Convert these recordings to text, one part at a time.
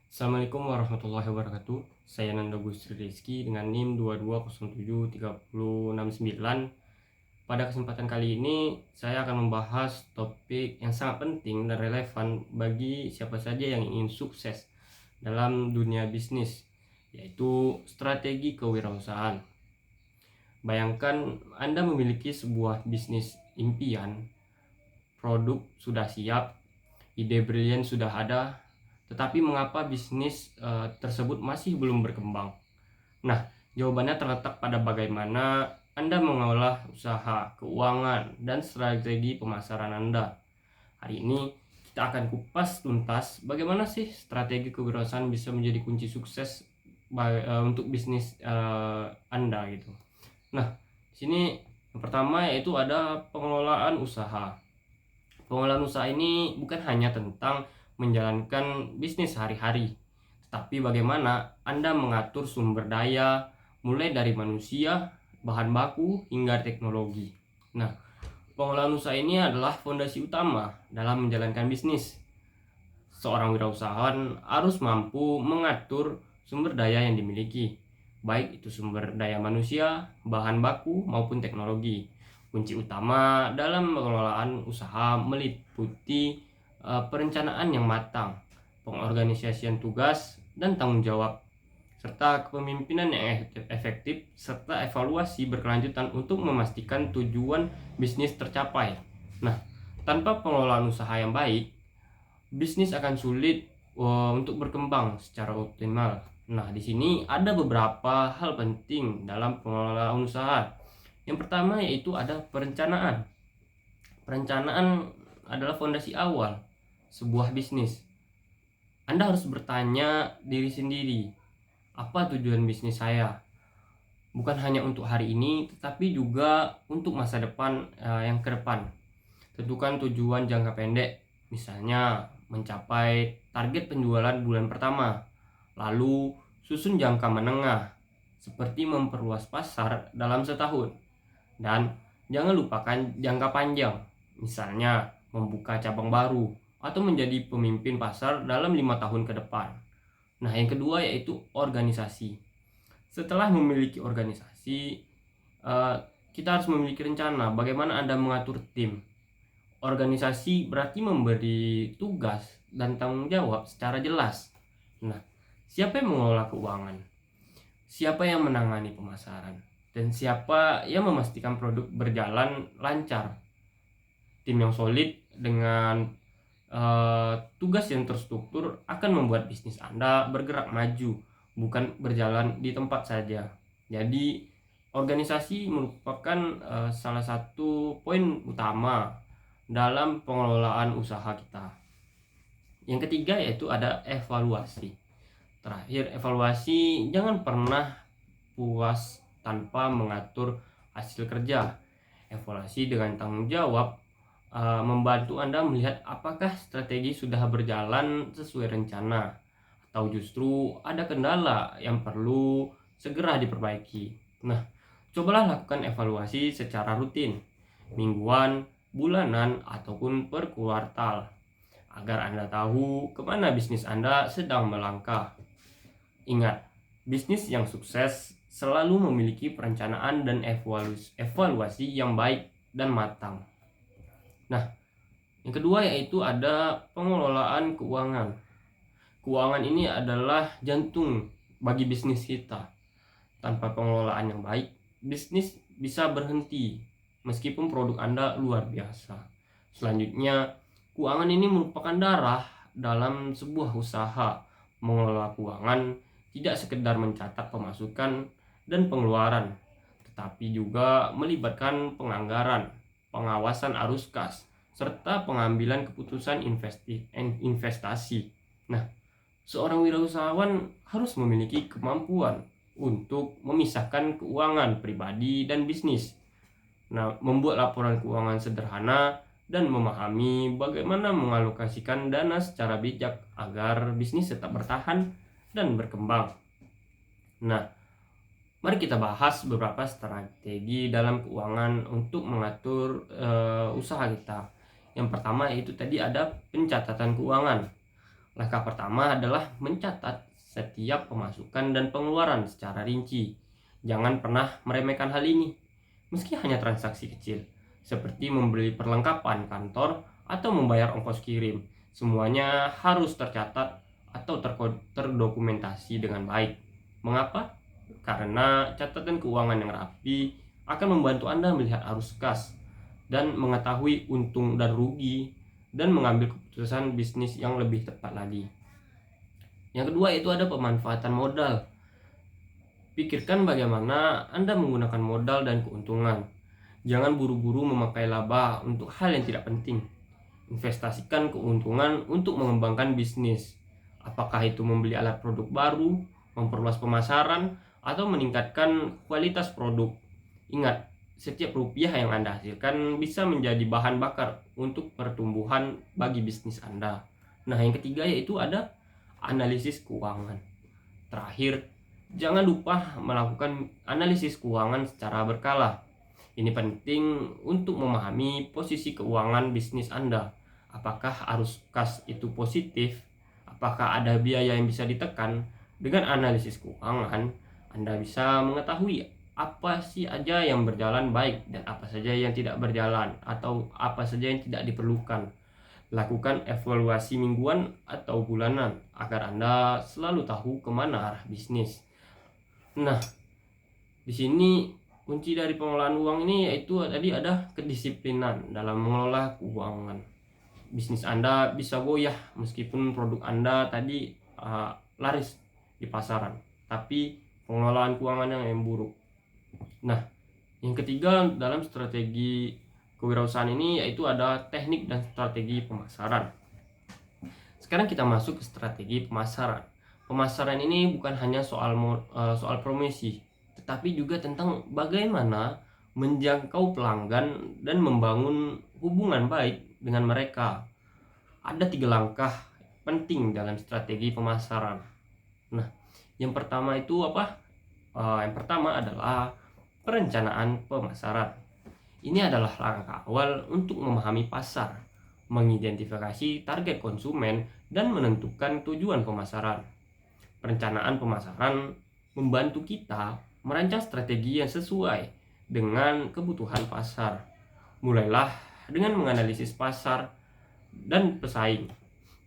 Assalamualaikum warahmatullahi wabarakatuh. Saya Nanda Gusri Rizky dengan NIM 22073069. Pada kesempatan kali ini saya akan membahas topik yang sangat penting dan relevan bagi siapa saja yang ingin sukses dalam dunia bisnis, yaitu strategi kewirausahaan. Bayangkan Anda memiliki sebuah bisnis impian, produk sudah siap, ide brilian sudah ada, tetapi mengapa bisnis tersebut masih belum berkembang? Nah, jawabannya terletak pada bagaimana Anda mengolah usaha, keuangan, dan strategi pemasaran Anda. Hari ini kita akan kupas tuntas bagaimana sih strategi kewirausahaan bisa menjadi kunci sukses untuk bisnis Anda gitu. Nah, di sini yang pertama yaitu ada pengelolaan usaha. Pengelolaan usaha ini bukan hanya tentang menjalankan bisnis sehari-hari, tetapi bagaimana Anda mengatur sumber daya, mulai dari manusia, bahan baku, hingga teknologi. Nah, pengelolaan usaha ini adalah fondasi utama dalam menjalankan bisnis. Seorang wirausahawan harus mampu mengatur sumber daya yang dimiliki, baik itu sumber daya manusia, bahan baku, maupun teknologi. Kunci utama dalam pengelolaan usaha meliputi perencanaan yang matang, pengorganisasian tugas dan tanggung jawab, serta kepemimpinan yang efektif, serta evaluasi berkelanjutan untuk memastikan tujuan bisnis tercapai. Nah, tanpa pengelolaan usaha yang baik, bisnis akan sulit untuk berkembang secara optimal. Nah, di sini ada beberapa hal penting dalam pengelolaan usaha. Yang pertama yaitu ada perencanaan. Perencanaan adalah fondasi awal sebuah bisnis. Anda harus bertanya diri sendiri, apa tujuan bisnis saya? Bukan hanya untuk hari ini, tetapi juga untuk masa depan yang ke depan. Tentukan tujuan jangka pendek, misalnya mencapai target penjualan bulan pertama. Lalu susun jangka menengah, seperti memperluas pasar dalam setahun. Dan jangan lupakan jangka panjang, misalnya membuka cabang baru atau menjadi pemimpin pasar dalam 5 tahun ke depan. Nah, yang kedua yaitu organisasi. Setelah memiliki organisasi, kita harus memiliki rencana bagaimana Anda mengatur tim. Organisasi berarti memberi tugas dan tanggung jawab secara jelas. Nah, siapa yang mengelola keuangan? Siapa yang menangani pemasaran? Dan siapa yang memastikan produk berjalan lancar? Tim yang solid dengan tugas yang terstruktur akan membuat bisnis Anda bergerak maju, bukan berjalan di tempat saja. Jadi, organisasi merupakan salah satu poin utama dalam pengelolaan usaha kita. Yang ketiga yaitu ada evaluasi. Terakhir, evaluasi. Jangan pernah puas tanpa mengatur hasil kerja. Evaluasi dengan tanggung jawab membantu Anda melihat apakah strategi sudah berjalan sesuai rencana atau justru ada kendala yang perlu segera diperbaiki. Nah, cobalah lakukan evaluasi secara rutin, mingguan, bulanan, ataupun per kuartal, agar Anda tahu kemana bisnis Anda sedang melangkah. Ingat, bisnis yang sukses selalu memiliki perencanaan dan evaluasi yang baik dan matang. Nah, yang kedua yaitu ada pengelolaan keuangan. Keuangan ini adalah jantung bagi bisnis kita. Tanpa pengelolaan yang baik, bisnis bisa berhenti meskipun produk Anda luar biasa. Selanjutnya, keuangan ini merupakan darah dalam sebuah usaha. Mengelola keuangan tidak sekedar mencatat pemasukan dan pengeluaran, tetapi juga melibatkan penganggaran, pengawasan arus kas, serta pengambilan keputusan investasi. Nah, seorang wirausahawan harus memiliki kemampuan untuk memisahkan keuangan pribadi dan bisnis. Nah, membuat laporan keuangan sederhana dan memahami bagaimana mengalokasikan dana secara bijak agar bisnis tetap bertahan dan berkembang. Nah, mari kita bahas beberapa strategi dalam keuangan untuk mengatur usaha kita. Yang pertama yaitu tadi ada pencatatan keuangan. Langkah pertama adalah mencatat setiap pemasukan dan pengeluaran secara rinci. Jangan pernah meremehkan hal ini, meski hanya transaksi kecil, seperti membeli perlengkapan kantor atau membayar ongkos kirim. Semuanya harus tercatat atau terdokumentasi dengan baik. Mengapa? Karena catatan keuangan yang rapi akan membantu Anda melihat arus kas dan mengetahui untung dan rugi dan mengambil keputusan bisnis yang lebih tepat lagi. Yang kedua itu ada pemanfaatan modal. Pikirkan bagaimana Anda menggunakan modal dan keuntungan. Jangan buru-buru memakai laba untuk hal yang tidak penting. Investasikan keuntungan untuk mengembangkan bisnis. Apakah itu membeli alat produk baru, memperluas pemasaran, atau meningkatkan kualitas produk. Ingat, setiap rupiah yang Anda hasilkan bisa menjadi bahan bakar untuk pertumbuhan bagi bisnis Anda. Nah, yang ketiga yaitu ada analisis keuangan. Terakhir, jangan lupa melakukan analisis keuangan secara berkala. Ini penting untuk memahami posisi keuangan bisnis Anda. Apakah arus kas itu positif? Apakah ada biaya yang bisa ditekan? Dengan analisis keuangan, Anda bisa mengetahui apa sih aja yang berjalan baik dan apa saja yang tidak berjalan atau apa saja yang tidak diperlukan. Lakukan evaluasi mingguan atau bulanan agar Anda selalu tahu kemana arah bisnis. Nah, di sini kunci dari pengelolaan uang ini yaitu tadi ada kedisiplinan dalam mengelola keuangan. Bisnis Anda bisa goyah meskipun produk Anda tadi laris di pasaran, tapi pengelolaan keuangan yang buruk. Nah, yang ketiga dalam strategi kewirausahaan ini yaitu ada teknik dan strategi pemasaran. Sekarang kita masuk ke strategi pemasaran. Pemasaran ini bukan hanya soal promosi, tetapi juga tentang bagaimana menjangkau pelanggan dan membangun hubungan baik dengan mereka. Ada 3 langkah penting dalam strategi pemasaran. Nah, yang pertama itu apa? Yang pertama adalah perencanaan pemasaran. Ini adalah langkah awal untuk memahami pasar, mengidentifikasi target konsumen, dan menentukan tujuan pemasaran. Perencanaan pemasaran membantu kita merancang strategi yang sesuai dengan kebutuhan pasar. Mulailah dengan menganalisis pasar dan pesaing.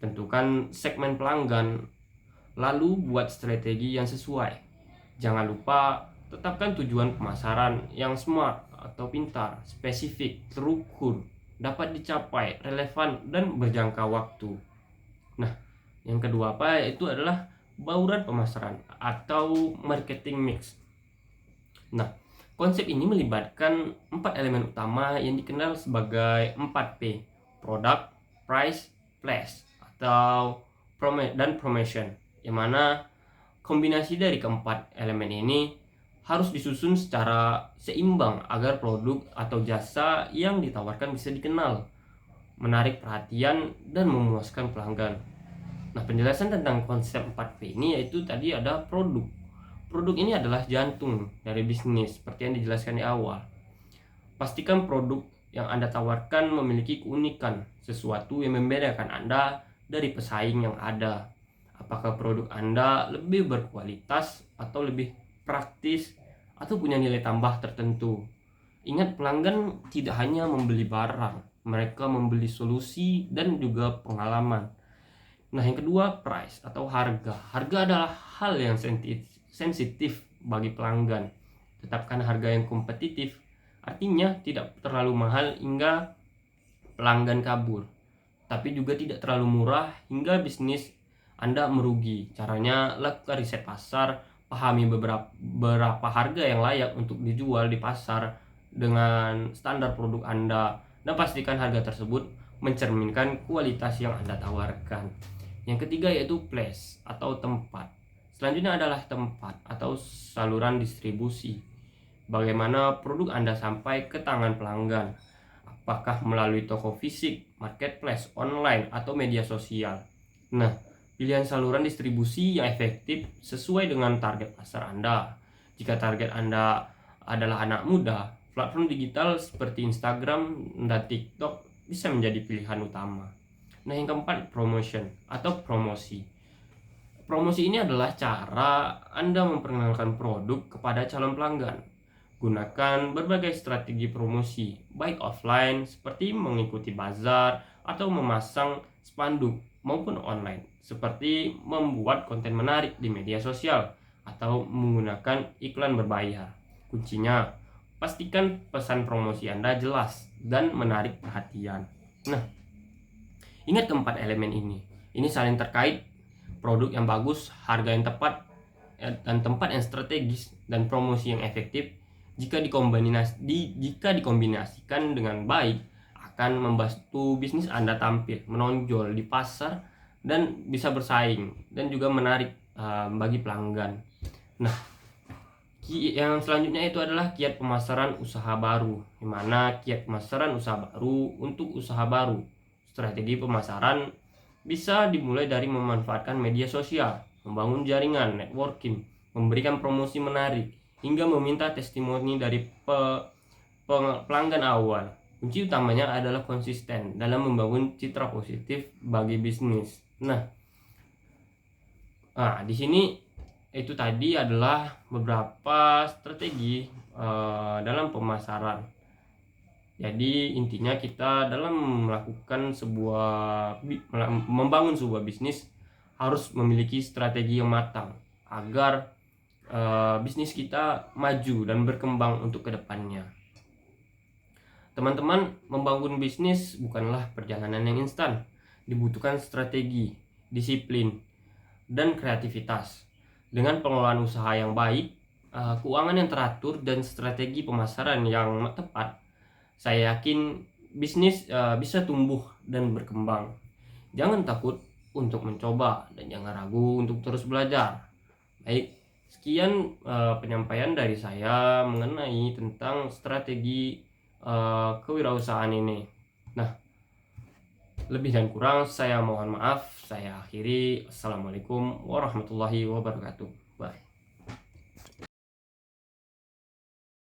Tentukan segmen pelanggan, lalu buat strategi yang sesuai. Jangan lupa tetapkan tujuan pemasaran yang smart atau pintar, spesifik, terukur, dapat dicapai, relevan, dan berjangka waktu. Nah, yang kedua apa? Itu adalah bauran pemasaran atau marketing mix. Nah, konsep ini melibatkan 4 elemen utama yang dikenal sebagai 4P: product, price, place, atau promotion. Yang mana kombinasi dari keempat elemen ini harus disusun secara seimbang agar produk atau jasa yang ditawarkan bisa dikenal, menarik perhatian, dan memuaskan pelanggan. Nah, penjelasan tentang konsep 4P ini yaitu tadi ada produk. Produk ini adalah jantung dari bisnis seperti yang dijelaskan di awal. Pastikan produk yang Anda tawarkan memiliki keunikan, sesuatu yang membedakan Anda dari pesaing yang ada. Apakah produk Anda lebih berkualitas atau lebih praktis atau punya nilai tambah tertentu. Ingat, pelanggan tidak hanya membeli barang, mereka membeli solusi dan juga pengalaman. Nah, yang kedua, price atau harga. Harga adalah hal yang sensitif bagi pelanggan. Tetapkan harga yang kompetitif, artinya tidak terlalu mahal hingga pelanggan kabur, tapi juga tidak terlalu murah hingga bisnis Anda merugi. Caranya, lakukan riset pasar, pahami beberapa harga yang layak untuk dijual di pasar dengan standar produk Anda, dan pastikan harga tersebut mencerminkan kualitas yang Anda tawarkan. Yang ketiga yaitu place atau tempat. Selanjutnya adalah tempat atau saluran distribusi. Bagaimana produk Anda sampai ke tangan pelanggan? Apakah melalui toko fisik, marketplace, online, atau media sosial? Nah, pilihan saluran distribusi yang efektif sesuai dengan target pasar Anda. Jika target Anda adalah anak muda, platform digital seperti Instagram dan TikTok bisa menjadi pilihan utama. Nah, yang keempat, promotion atau promosi. Promosi ini adalah cara Anda memperkenalkan produk kepada calon pelanggan. Gunakan berbagai strategi promosi, baik offline seperti mengikuti bazar atau memasang spanduk, maupun online seperti membuat konten menarik di media sosial atau menggunakan iklan berbayar. Kuncinya, pastikan pesan promosi Anda jelas dan menarik perhatian. Nah, ingat keempat elemen ini. Ini saling terkait: produk yang bagus, harga yang tepat, dan tempat yang strategis, dan promosi yang efektif. Jika dikombinasikan dengan baik, akan membantu bisnis Anda tampil menonjol di pasar dan bisa bersaing dan juga menarik bagi pelanggan. Nah, yang selanjutnya itu adalah kiat pemasaran usaha baru, di mana kiat pemasaran usaha baru untuk usaha baru. Strategi pemasaran bisa dimulai dari memanfaatkan media sosial, membangun jaringan networking, memberikan promosi menarik, hingga meminta testimoni dari pelanggan awal. Kunci utamanya adalah konsisten dalam membangun citra positif bagi bisnis. Nah, di sini itu tadi adalah beberapa strategi dalam pemasaran. Jadi intinya kita dalam membangun sebuah bisnis harus memiliki strategi yang matang agar bisnis kita maju dan berkembang untuk kedepannya. Teman-teman, membangun bisnis bukanlah perjalanan yang instan. Dibutuhkan strategi, disiplin, dan kreativitas. Dengan pengelolaan usaha yang baik, keuangan yang teratur, dan strategi pemasaran yang tepat, saya yakin bisnis bisa tumbuh dan berkembang. Jangan takut untuk mencoba dan jangan ragu untuk terus belajar. Baik, sekian penyampaian dari saya mengenai tentang strategi kewirausahaan ini. Nah, lebih dan kurang saya mohon maaf. Saya akhiri. Assalamualaikum warahmatullahi wabarakatuh. Bye.